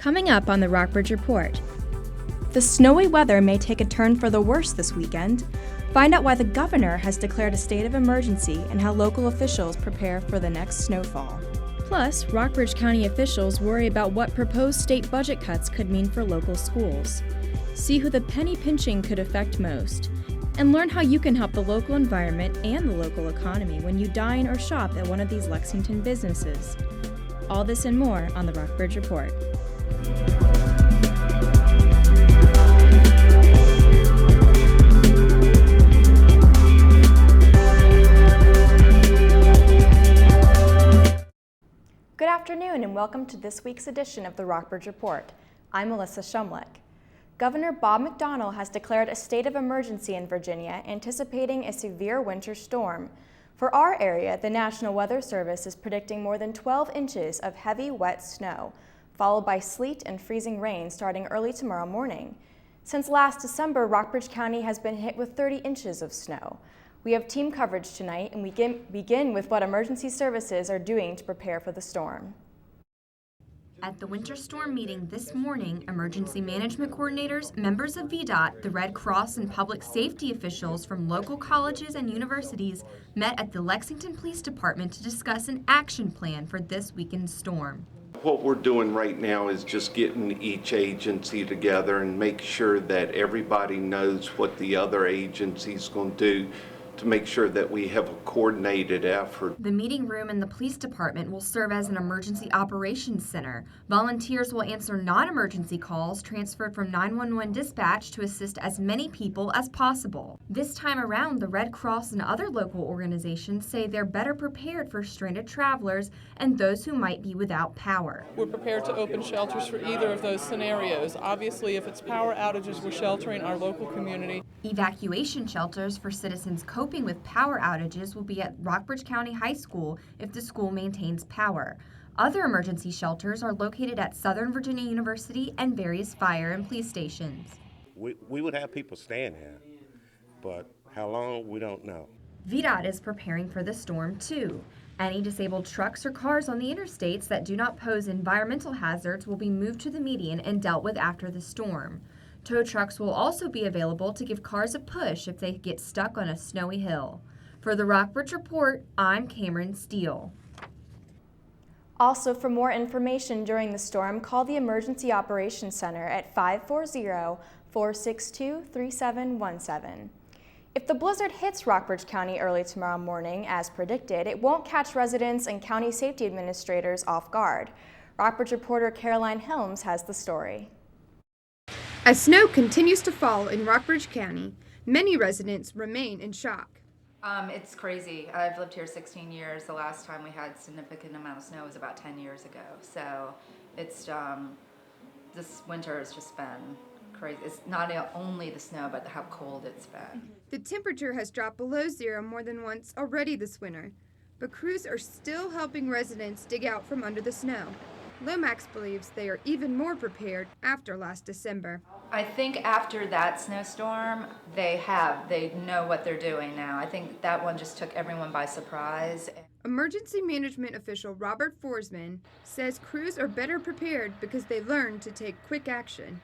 Coming up on the Rockbridge Report. The snowy weather may take a turn for the worse this weekend. Find out why the governor has declared a state of emergency and how local officials prepare for the next snowfall. Plus, Rockbridge County officials worry about what proposed state budget cuts could mean for local schools. See who the penny pinching could affect most. And learn how you can help the local environment and the local economy when you dine or shop at one of these Lexington businesses. All this and more on the Rockbridge Report. Good afternoon and welcome to this week's edition of the Rockbridge Report. I'm Melissa Shumlick. Governor Bob McDonnell has declared a state of emergency in Virginia, anticipating a severe winter storm. For our area, the National Weather Service is predicting more than 12 inches of heavy, wet snow, followed by sleet and freezing rain starting early tomorrow morning. Since last December, Rockbridge County has been hit with 30 inches of snow. We have team coverage tonight, and we begin with what emergency services are doing to prepare for the storm. At the winter storm meeting this morning, emergency management coordinators, members of VDOT, the Red Cross, and public safety officials from local colleges and universities met at the Lexington Police Department to discuss an action plan for this weekend's storm. What we're doing right now is just getting each agency together and make sure that everybody knows what the other agency's going to do to make sure that we have a coordinated effort. The meeting room in the police department will serve as an emergency operations center. Volunteers will answer non-emergency calls transferred from 911 dispatch to assist as many people as possible. This time around, the Red Cross and other local organizations say they're better prepared for stranded travelers and those who might be without power. We're prepared to open shelters for either of those scenarios. Obviously, if it's power outages, we're sheltering our local community. Evacuation shelters for citizens coping with power outages will be at Rockbridge County High School if the school maintains power. Other emergency shelters are located at Southern Virginia University and various fire and police stations. We would have people staying here, but how long, we don't know. VDOT is preparing for the storm too. Any disabled trucks or cars on the interstates that do not pose environmental hazards will be moved to the median and dealt with after the storm. Tow trucks will also be available to give cars a push if they get stuck on a snowy hill. For the Rockbridge Report, I'm Cameron Steele. Also, for more information during the storm, call the Emergency Operations Center at 540-462-3717. If the blizzard hits Rockbridge County early tomorrow morning, as predicted, it won't catch residents and county safety administrators off guard. Rockbridge reporter Caroline Helms has the story. As snow continues to fall in Rockbridge County, many residents remain in shock. It's crazy. I've lived here 16 years. The last time we had significant amount of snow was about 10 years ago. So it's this winter has just been crazy. It's not only the snow, but how cold it's been. The temperature has dropped below zero more than once already this winter, but crews are still helping residents dig out from under the snow. Lomax believes they are even more prepared after last December. I think after that snowstorm, they know what they're doing now. I think that one just took everyone by surprise. Emergency management official Robert Forsman says crews are better prepared because they learned to take quick action.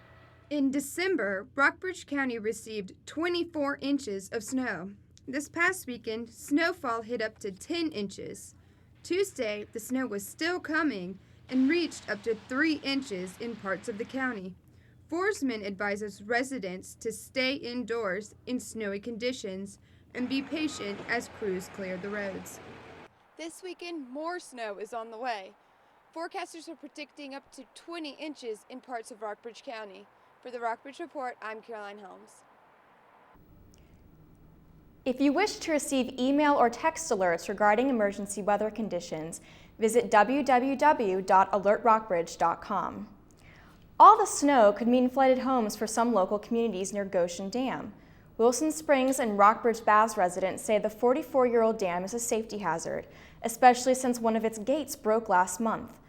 In December, Rockbridge County received 24 inches of snow. This past weekend, snowfall hit up to 10 inches. Tuesday, the snow was still coming and reached up to 3 inches in parts of the county. Forsman advises residents to stay indoors in snowy conditions and be patient as crews clear the roads. This weekend, more snow is on the way. Forecasters are predicting up to 20 inches in parts of Rockbridge County. For the Rockbridge Report, I'm Caroline Helms. If you wish to receive email or text alerts regarding emergency weather conditions, visit www.alertrockbridge.com. All the snow could mean flooded homes for some local communities near Goshen Dam. Wilson Springs and Rockbridge Baths residents say the 44-year-old dam is a safety hazard, especially since one of its gates broke last month.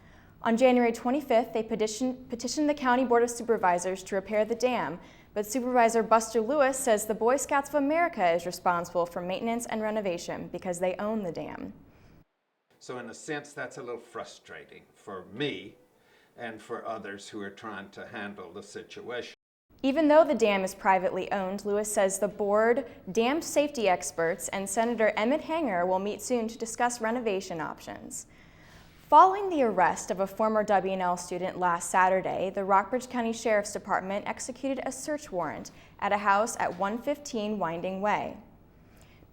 On January 25th, they petitioned the County Board of Supervisors to repair the dam, but Supervisor Buster Lewis says the Boy Scouts of America is responsible for maintenance and renovation because they own the dam. So in a sense, that's a little frustrating for me and for others who are trying to handle the situation. Even though the dam is privately owned, Lewis says the board, dam safety experts, and Senator Emmett Hanger will meet soon to discuss renovation options. Following the arrest of a former W&L student last Saturday, the Rockbridge County Sheriff's Department executed a search warrant at a house at 115 Winding Way.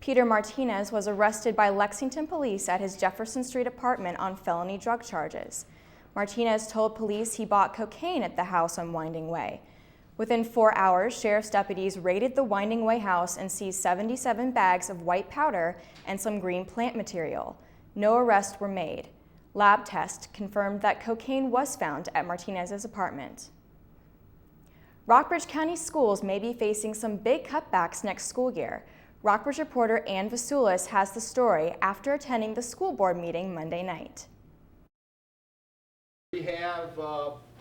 Peter Martinez was arrested by Lexington police at his Jefferson Street apartment on felony drug charges. Martinez told police he bought cocaine at the house on Winding Way. Within 4 hours, sheriff's deputies raided the Winding Way house and seized 77 bags of white powder and some green plant material. No arrests were made. Lab tests confirmed that cocaine was found at Martinez's apartment. Rockbridge County schools may be facing some big cutbacks next school year. Rockbridge reporter Ann Vasulis has the story after attending the school board meeting Monday night. We have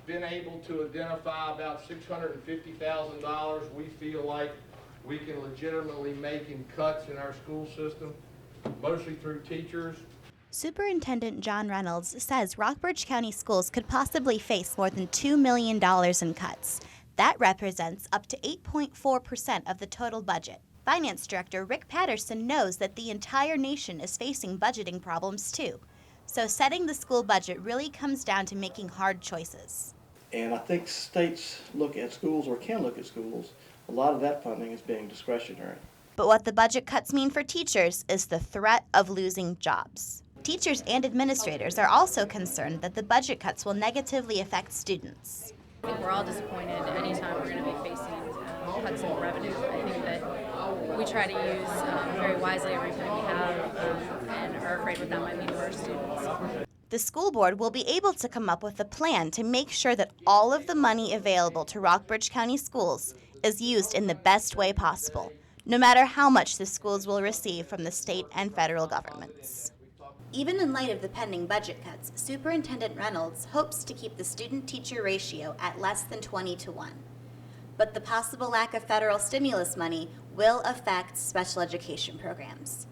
been able to identify about $650,000 we feel like we can legitimately make in cuts in our school system, mostly through teachers. Superintendent John Reynolds says Rockbridge County schools could possibly face more than $2 million in cuts. That represents up to 8.4% of the total budget. Finance Director Rick Patterson knows that the entire nation is facing budgeting problems too. So setting the school budget really comes down to making hard choices. And I think states look at schools, or can look at schools. A lot of that funding is being discretionary. But what the budget cuts mean for teachers is the threat of losing jobs. Teachers and administrators are also concerned that the budget cuts will negatively affect students. I think we're all disappointed anytime we're going to be facing cuts in revenue. I think that we try to use very wisely everything we have and are afraid what that might mean for our students. The school board will be able to come up with a plan to make sure that all of the money available to Rockbridge County schools is used in the best way possible, no matter how much the schools will receive from the state and federal governments. Even in light of the pending budget cuts, Superintendent Reynolds hopes to keep the student-teacher ratio at less than 20-1. But the possible lack of federal stimulus money will affect special education programs.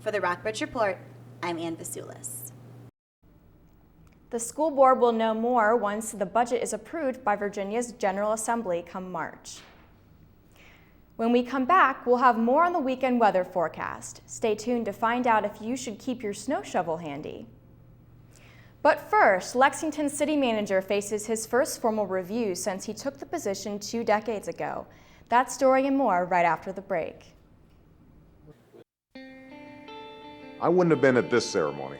For the Rockbridge Report, I'm Ann Vasulis. The school board will know more once the budget is approved by Virginia's General Assembly come March. When we come back, we'll have more on the weekend weather forecast. Stay tuned to find out if you should keep your snow shovel handy. But first, Lexington City Manager faces his first formal review since he took the position 2 decades ago. That story and more right after the break. I wouldn't have been at this ceremony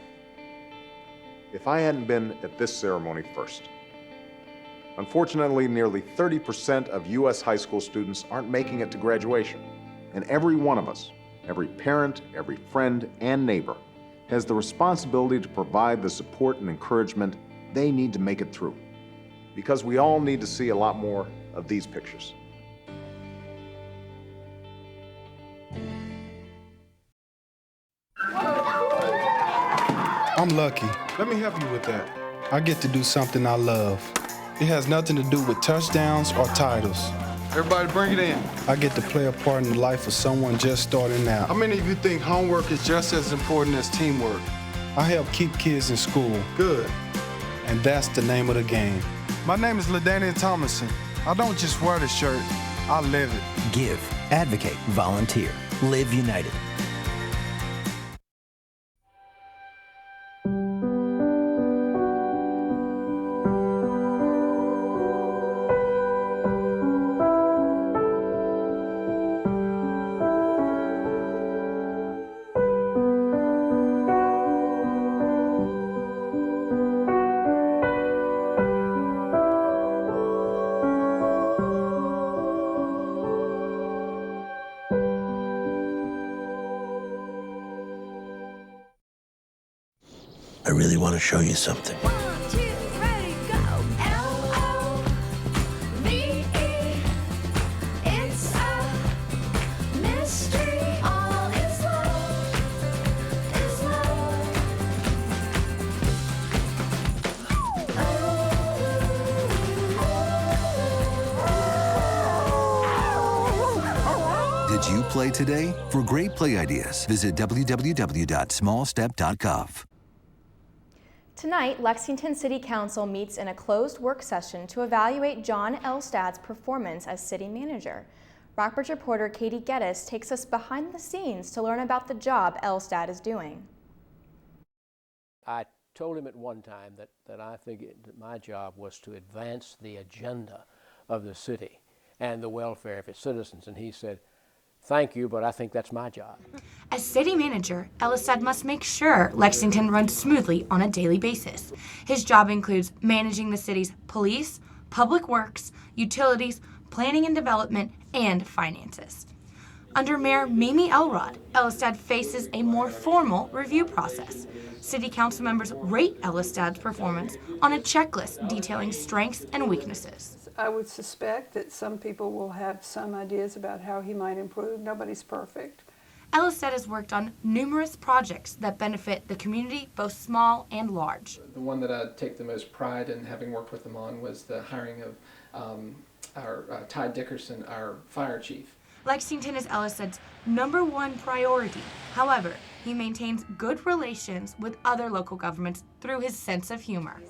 if I hadn't been at this ceremony first. Unfortunately, nearly 30% of U.S. high school students aren't making it to graduation. And every one of us, every parent, every friend, and neighbor, has the responsibility to provide the support and encouragement they need to make it through. Because we all need to see a lot more of these pictures. I'm lucky. Let me help you with that. I get to do something I love. It has nothing to do with touchdowns or titles. Everybody bring it in. I get to play a part in the life of someone just starting out. How many of you think homework is just as important as teamwork? I help keep kids in school. Good. And that's the name of the game. My name is LaDainian Thomason. I don't just wear the shirt, I live it. Give, advocate, volunteer. Live United. I really want to show you something. 1, 2, ready, go. L-O-V-E. It's a mystery. All is love. Is love. Did you play today? For great play ideas, visit www.smallstep.gov. Tonight, Lexington City Council meets in a closed work session to evaluate John Elstad's performance as city manager. Rockbridge reporter Katie Geddes takes us behind the scenes to learn about the job Elstad is doing. I told him at one time that I think that my job was to advance the agenda of the city and the welfare of its citizens, and he said, "Thank you, but I think that's my job." As city manager, Elstad must make sure Lexington runs smoothly on a daily basis. His job includes managing the city's police, public works, utilities, planning and development, and finances. Under Mayor Mimi Elrod, Elstad faces a more formal review process. City council members rate Elstad's performance on a checklist detailing strengths and weaknesses. I would suspect that some people will have some ideas about how he might improve. Nobody's perfect. Elstad has worked on numerous projects that benefit the community, both small and large. The one that I take the most pride in having worked with him on was the hiring of our Ty Dickerson, our fire chief. Lexington is Elstad's #1 priority. However, he maintains good relations with other local governments through his sense of humor.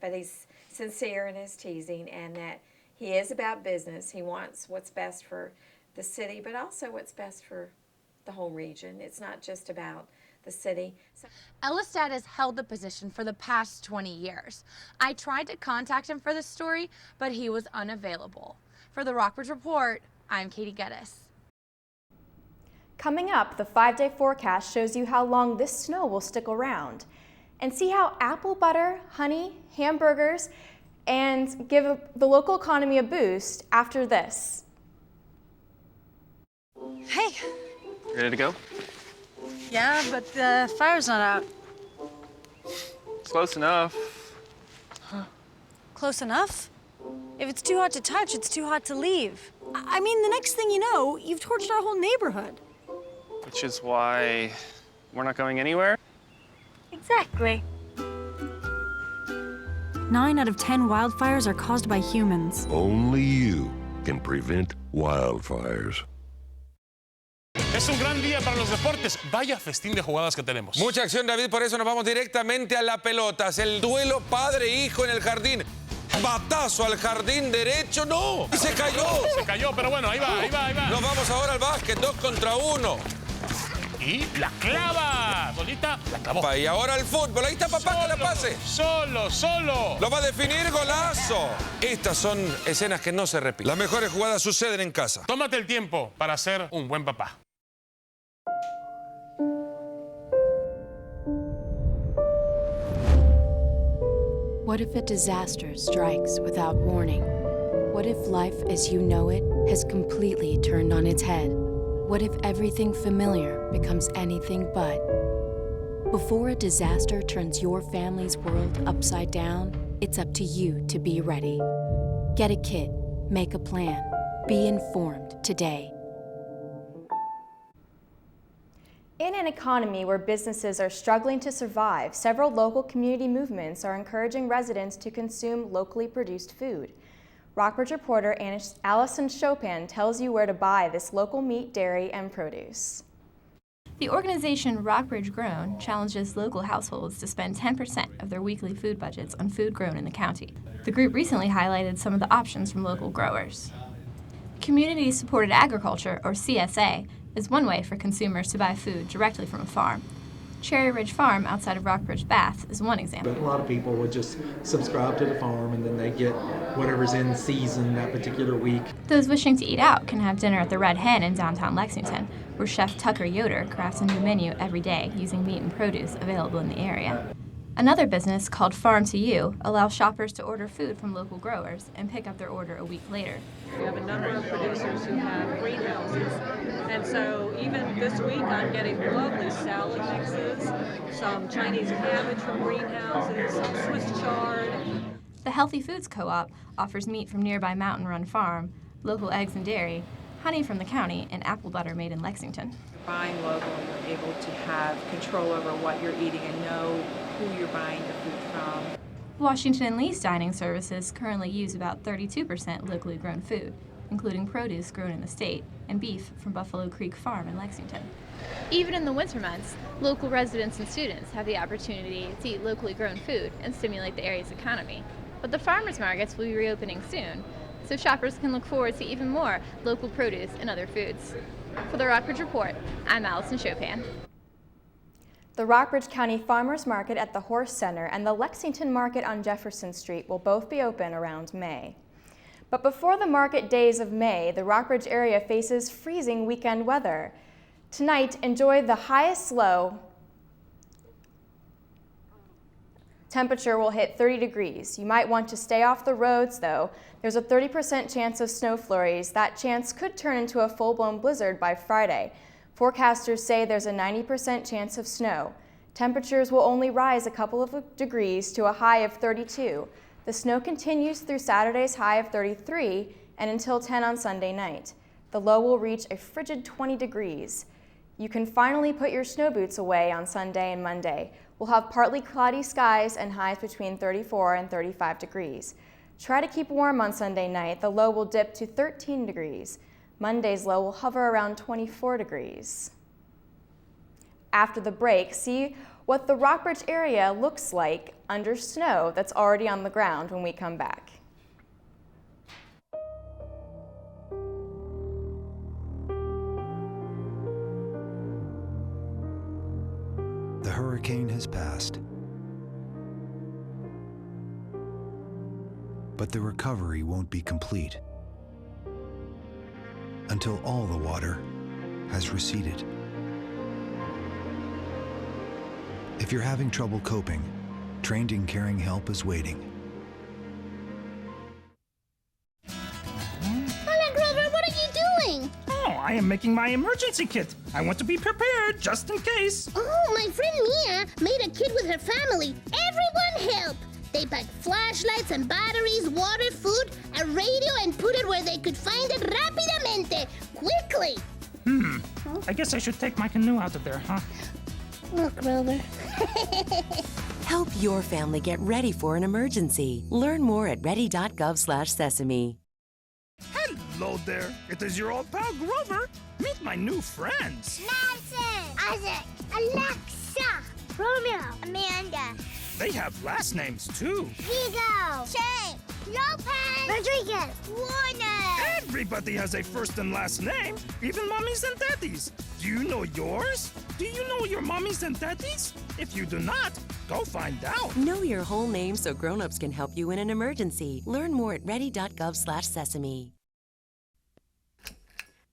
But he's sincere in his teasing, and that he is about business. He wants what's best for the city, but also what's best for the whole region. It's not just about the city. Elstad has held the position for the past 20 years. I tried to contact him for this story, but he was unavailable. For the Rockbridge Report, I'm Katie Geddes. Coming up, the 5-day forecast shows you how long this snow will stick around. And see how apple butter, honey, hamburgers, and give the local economy a boost after this. Hey. Ready to go? Yeah, but the fire's not out. It's close enough. Huh. Close enough? If it's too hot to touch, it's too hot to leave. I mean, the next thing you know, you've torched our whole neighborhood. Which is why we're not going anywhere? Exactly. 9 out of 10 wildfires are caused by humans. Only you can prevent wildfires. Es un gran día para los deportes. Vaya festín de jugadas que tenemos. Mucha acción, David, por eso nos vamos directamente a la pelota. Es el duelo padre-hijo en el jardín. Batazo al jardín derecho, no. Y se cayó. Se cayó, pero bueno, ahí va. Nos vamos ahora al básquet, 2 contra 1. Y la clava. Solita, la clavó. Y ahora el fútbol. Ahí está papá, que la pase. Solo. Lo va a definir, golazo. Estas son escenas que no se repiten. Las mejores jugadas suceden en casa. Tómate el tiempo para ser un buen papá. What if a disaster strikes without warning? What if life as you know it has completely turned on its head? What if everything familiar becomes anything but? Before a disaster turns your family's world upside down, it's up to you to be ready. Get a kit, make a plan, be informed today. In an economy where businesses are struggling to survive, several local community movements are encouraging residents to consume locally produced food. Rockbridge reporter Allison Chopin tells you where to buy this local meat, dairy, and produce. The organization Rockbridge Grown challenges local households to spend 10% of their weekly food budgets on food grown in the county. The group recently highlighted some of the options from local growers. Community-supported agriculture, or CSA, is one way for consumers to buy food directly from a farm. Cherry Ridge Farm outside of Rockbridge, Bath is one example. But a lot of people would just subscribe to the farm and then they get whatever's in season that particular week. Those wishing to eat out can have dinner at the Red Hen in downtown Lexington, where Chef Tucker Yoder crafts a new menu every day using meat and produce available in the area. Another business called Farm to You allows shoppers to order food from local growers and pick up their order a week later. We have a number of producers who have greenhouses, and so even this week I'm getting lovely salad mixes, some Chinese cabbage from greenhouses, some Swiss chard. The Healthy Foods Co-op offers meat from nearby Mountain Run Farm, local eggs and dairy, honey from the county, and apple butter made in Lexington. Buying local, you're able to have control over what you're eating and know who you're buying your food from. Washington and Lee's dining services currently use about 32% locally grown food. including produce grown in the state and beef from Buffalo Creek Farm in Lexington. Even in the winter months, local residents and students have the opportunity to eat locally grown food and stimulate the area's economy. But the farmers markets will be reopening soon, so shoppers can look forward to even more local produce and other foods. For the Rockbridge Report, I'm Allison Chopin. The Rockbridge County Farmers Market at the Horse Center and the Lexington Market on Jefferson Street will both be open around May. But before the market days of May, the Rockbridge area faces freezing weekend weather. Tonight, enjoy the highest low temperature will hit 30 degrees. You might want to stay off the roads though. There's a 30% chance of snow flurries. That chance could turn into a full-blown blizzard by Friday. Forecasters say there's a 90% chance of snow. Temperatures will only rise a couple of degrees to a high of 32. The snow continues through Saturday's high of 33 and until 10 on Sunday night. The low will reach a frigid 20 degrees. You can finally put your snow boots away on Sunday and Monday. We'll have partly cloudy skies and highs between 34 and 35 degrees. Try to keep warm on Sunday night. The low will dip to 13 degrees. Monday's low will hover around 24 degrees. After the break, see what the Rockbridge area looks like under snow that's already on the ground when we come back. The hurricane has passed, but the recovery won't be complete until all the water has receded. If you're having trouble coping, Trained in Caring Help is waiting. Hello, Grover, what are you doing? Oh, I am making my emergency kit. I want to be prepared just in case. Oh, my friend Mia made a kit with her family. Everyone help! They packed flashlights and batteries, water, food, a radio, and put it where they could find it rapidamente, quickly. I guess I should take my canoe out of there, huh? Look, Grover. Help your family get ready for an emergency. Learn more at ready.gov/sesame. Hello there. It is your old pal Grover. Meet my new friends. Madison, Isaac, Alexa, Romeo, Amanda. They have last names too. Vigo, Shane, Lopez, Rodriguez, Warner. Everybody has a first and last name, even mommies and daddies. Do you know yours? Do you know your mommies and daddies? If you do not, go find out. Know your whole name so grown-ups can help you in an emergency. Learn more at ready.gov/sesame.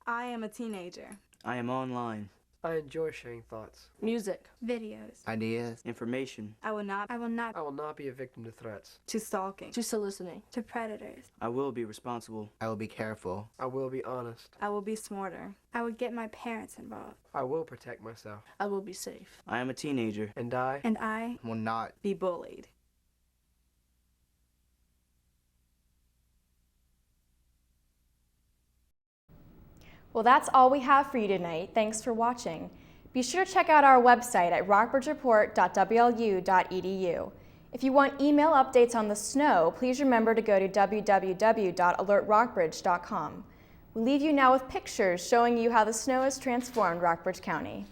I am a teenager. I am online. I enjoy sharing thoughts, Music, videos, Ideas. Information. I will not be a victim to threats, to stalking, to soliciting, to predators. I will be responsible. I will be careful. I will be honest, I will be smarter. I would get my parents involved. I will protect myself, I will be safe. I am a teenager. and I will not be bullied. Well, that's all we have for you tonight. Thanks for watching. Be sure to check out our website at rockbridgereport.wlu.edu. If you want email updates on the snow, please remember to go to www.alertrockbridge.com. We leave you now with pictures showing you how the snow has transformed Rockbridge County.